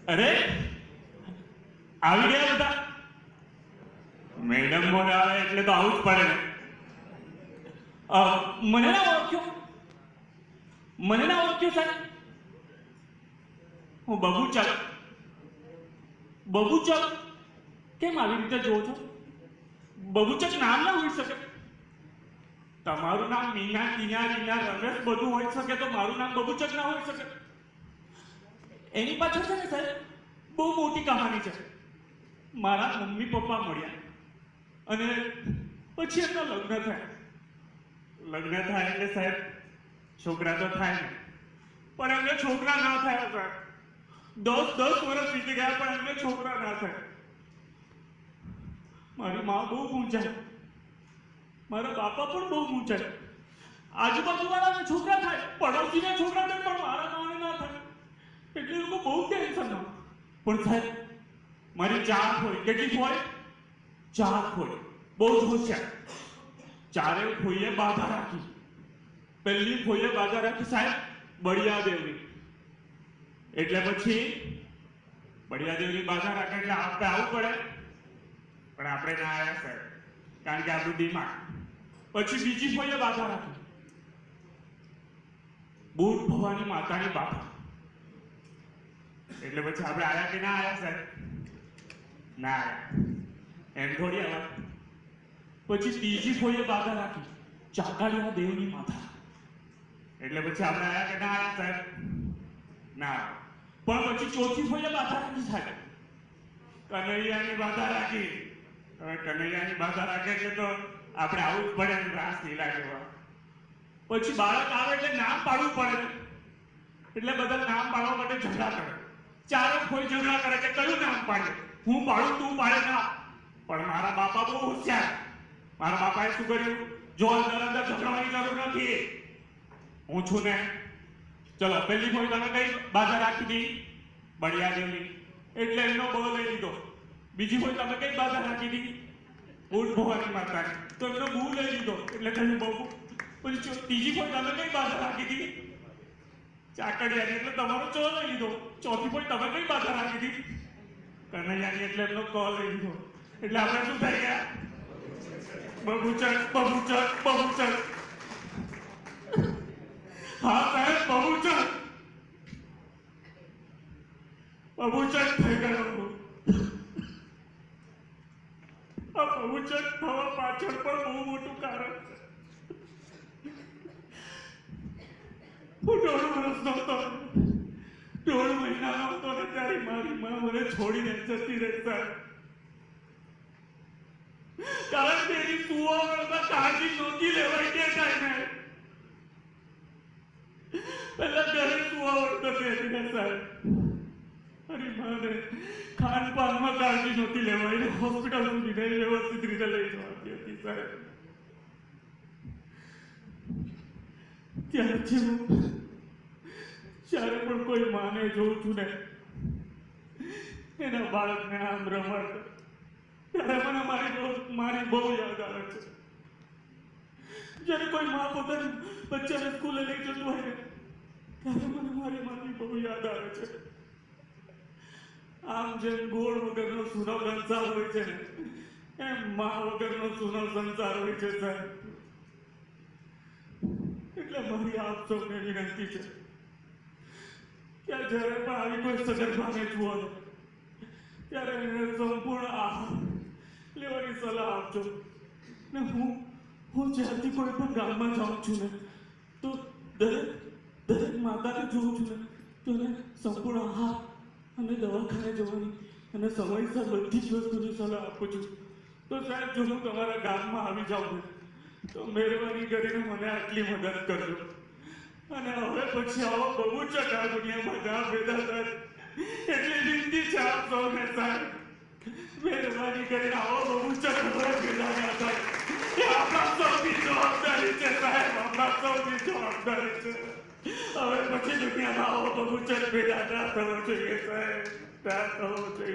અરે આવી ગયા બધા. મેડમ મોડે આવે એટલે તો આવું જ પડે ને. મને ના ઓળખ્યો સાહેબ. હું બબુચક. કેમ આવી રીતે જોવો છો? બબુચક નામ ના હોઈ શકે. તમારું નામ મીના, ટીના, રીના, રમેશ બધું હોઈ શકે તો મારું નામ બબુચક ના હોઈ શકે. એની પાછળ છે ને સાહેબ બહુ મોટી કહાની છે. મારા મમ્મી પપ્પા મળ્યા અને પછી એમના લગ્ન થાય એટલે સાહેબ છોકરા તો થાય ને, પણ એમને છોકરા ના થયા સાહેબ. 10 વર્ષ વીતી ગયા પણ એમને છોકરા ના થયા. મારી મા બહુ મૂંઝાય, મારા બાપા પણ બહુ મૂંઝાય. આજુબાજુ વાળાને છોકરા થાય, પડોશીને છોકરા થાય, પણ મારા માને ના થાય એટલે લોકો બહુ ટેન્શનમાં. પણ સાહેબ મારી ચાર હોય, કેટલી હોય? 4 હોય. બહુ જ હોશિયાર. 4 ફોઈએ બાધા રાખી. પહેલી ફોઈએ બાધા રાખી સાહેબ બળિયાદેવની. એટલે પછી બળિયાદેવની બાધા રાખે એટલે આપણે આવવું પડે, પણ આપણે ના આવ્યા સાહેબ, કારણ કે આપણું દિમાગ. પછી બીજી ફોઈએ બાધા રાખી બુટ ભવાની માતાની બાધા. એટલે પછી આપણે આવ્યા કે ના આવ્યા સાહેબ? ના આવ્યા. એમ થોડી આવ્યા. પછી ત્રીજી ફોઈએ બાધા રાખી ચાકાળિયા દેવની માતા. એટલે પછી આપણે આવ્યા કે ના આવ્યા સાહેબ? ના. પણ પછી ચોથી ફોઈએ બાધા રાખી સાહેબ કનૈયાની બાધા રાખી. હવે કનૈયાની બાધા રાખે એટલે તો આપણે આવું જ પડે ને, રાસ લીલા જેવા. પછી બાળક આવે એટલે નામ પાડવું પડે, એટલે બધા નામ પાડવા માટે ઝઘડા કરે. 4 ફોઈ ઝઘડા કરે કે કયું નામ પાડે, હું પાડું તું પાડે ના. પણ મારા બાપા બહુ હોશિયાર. મારા બાપાએ શું કર્યું? જો અંદર ઝઘડવાની જરૂર નથી, હું છું ને. ચલો પહેલી ફોઈ તમે કઈ બાધા રાખી દી? બળિયાદેવની, એટલે એમનો બહુ લઈ લીધો. બીજી ફોઈ તમે કઈ બાધા રાખી દી? બુટ ભવાની માતાની, તો એમનો બહુ લઈ લીધો એટલે કહ્યું બહુ. પછી ત્રીજી ફોઈ તમે કઈ બાધા રાખી દી? ચાકડિયાની, એટલે તમારો ચો લઈ લીધો. ચોથી ફોઈ તમે કઈ બાધા રાખી દી? કનૈયાની, એટલે એમનો ક લઈ લીધો. એટલે આપણે શું થઈ ગયા? બબુચક. હા સાહેબ બબુચક થઈ ગયો. આ બબુચક થવા પાછળ પણ બહુ મોટું કારણ છે. હું 1.5 વર્ષનો હતો, 1.5 મહિનાનો હતો ને ત્યારે મારી માં મને છોડીને જતી રહી સાહેબ. કારણ કે એની સુવાવડમાં કાળજી નહોતી લેવાય તે ટાઈમે. પહેલા ઘરે સુવાવડ નથી હતી ને સાહેબ. મારી માને ખાનપાનમાં કાળજી નહોતી લેવાય, હોસ્પિટલ સુધી વ્યવસ્થિત રીતે લઈ જવાતી હતી સાહેબ. ત્યારથી હું જ્યારે પણ કોઈ માને જોઉં છું ને એના બાળકને આમ રમાડતા, ત્યારે મને મારી બહુ યાદ આવે છે. જ્યારે કોઈ માં પોતાની બચ્ચાને સ્કૂલે લઈ જતું હોય ને ત્યારે મને મારી માની બહુ યાદ આવે છે. આમ જેમ ગોળ વગરનો સૂનો સંસાર હોય છે ને, એમ માં વગરનો સૂનો સંસાર હોય છે સાહેબ. એટલે મારી આપ સૌને વિનંતી છે કે જ્યારે પણ આવી કોઈ સગર્ભાને જુઓ ત્યારે એને સંપૂર્ણ આહાર લેવાની સલાહ આપજો. ને હું જ્યારથી કોઈ પણ ગામમાં જાઉં છું ને તો દરેક માતાને જોઉં છું ને તો એને સંપૂર્ણ આહાર અને દવાખાને જવાની અને સમયસર બધી જ વસ્તુની સલાહ આપું છું. તો સાહેબ જો હું તમારા ગામમાં આવી જાઉં તો મહેરબાની કરીને મને આટલી મદદ કરજો. અને હવે પછી આવો બબુચક આ દુનિયામાં ના પેદા થાય એટલી વિનંતી છે આપ સૌને સાહેબ. મહેરબાની કરીને આવો બબુચક પેદા ના થાય. એ આપણા સૌની જવાબદારી છે સાહેબ, આપણા સૌની જવાબદારી છે. હવે પછી દુનિયામાં આવો બબુચક પેદા ના થવો જોઈએ સાહેબ, ના થવો જોઈએ.